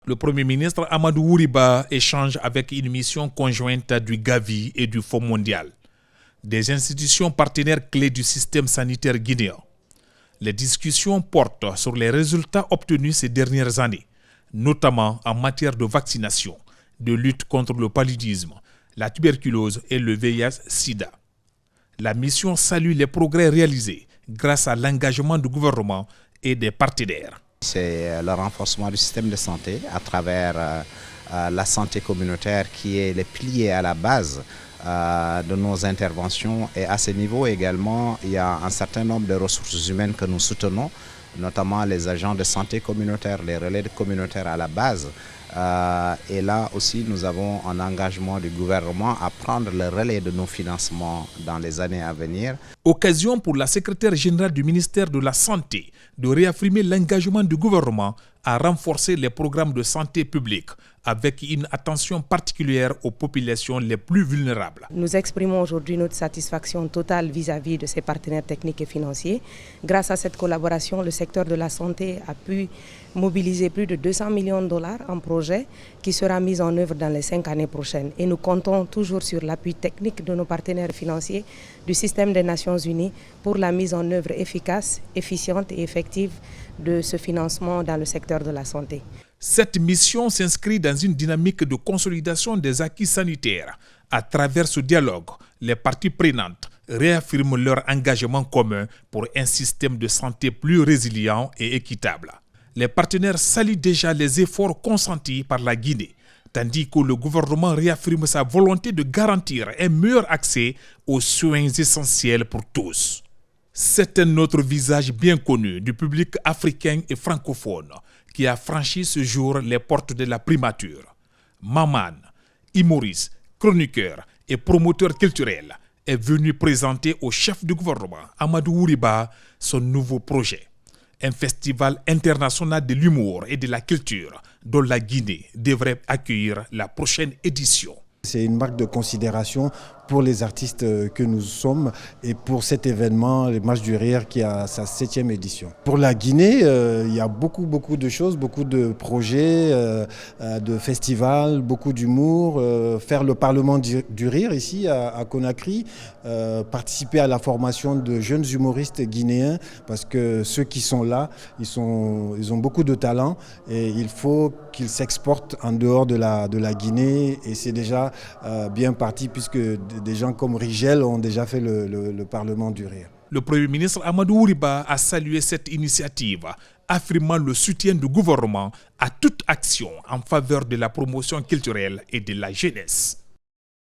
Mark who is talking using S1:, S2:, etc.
S1: Le Premier ministre Amadou Ouriba échange avec une mission conjointe du Gavi et du Fonds mondial, des institutions partenaires clés du système sanitaire guinéen. Les discussions portent sur les résultats obtenus ces dernières années, notamment en matière de vaccination, de lutte contre le paludisme, la tuberculose et le VIH-Sida. La mission salue les progrès réalisés grâce à l'engagement du gouvernement et des partenaires.
S2: C'est le renforcement du système de santé à travers la santé communautaire qui est le pilier à la base de nos interventions. Et à ce niveau également, il y a un certain nombre de ressources humaines que nous soutenons, notamment les agents de santé communautaire, les relais communautaires à la base. Et là aussi, nous avons un engagement du gouvernement à prendre le relais de nos financements dans les années à venir.
S1: Occasion pour la secrétaire générale du ministère de la Santé de réaffirmer l'engagement du gouvernement à renforcer les programmes de santé publique avec une attention particulière aux populations les plus vulnérables.
S3: Nous exprimons aujourd'hui notre satisfaction totale vis-à-vis de ces partenaires techniques et financiers. Grâce à cette collaboration, le secteur de la santé a pu mobiliser plus de 200 millions de dollars en projet qui sera mis en œuvre dans les 5 années prochaines. Et nous comptons toujours sur l'appui technique de nos partenaires financiers du système des Nations Unies pour la mise en œuvre efficace, efficiente et effective de ce financement dans le secteur de la santé.
S1: Cette mission s'inscrit dans une dynamique de consolidation des acquis sanitaires. À travers ce dialogue, les parties prenantes réaffirment leur engagement commun pour un système de santé plus résilient et équitable. Les partenaires saluent déjà les efforts consentis par la Guinée, tandis que le gouvernement réaffirme sa volonté de garantir un meilleur accès aux soins essentiels pour tous. C'est un autre visage bien connu du public africain et francophone qui a franchi ce jour les portes de la primature. Maman, humoriste, chroniqueur et promoteur culturel, est venu présenter au chef du gouvernement, Amadou Ouriba, son nouveau projet. Un festival international de l'humour et de la culture dont la Guinée devrait accueillir la prochaine édition.
S4: C'est une marque de considération pour les artistes que nous sommes et pour cet événement, les Marches du Rire, qui a sa 7e édition. Pour la Guinée, il y a beaucoup de choses, beaucoup de projets, de festivals, beaucoup d'humour. Faire le Parlement du Rire ici à Conakry, participer à la formation de jeunes humoristes guinéens, parce que ceux qui sont là, ils ont beaucoup de talent et il faut qu'ils s'exportent en dehors de la Guinée, et c'est déjà bien parti puisque des gens comme Rigel ont déjà fait le Parlement du Rire.
S1: Le Premier ministre Amadou Ouriba a salué cette initiative, affirmant le soutien du gouvernement à toute action en faveur de la promotion culturelle et de la jeunesse.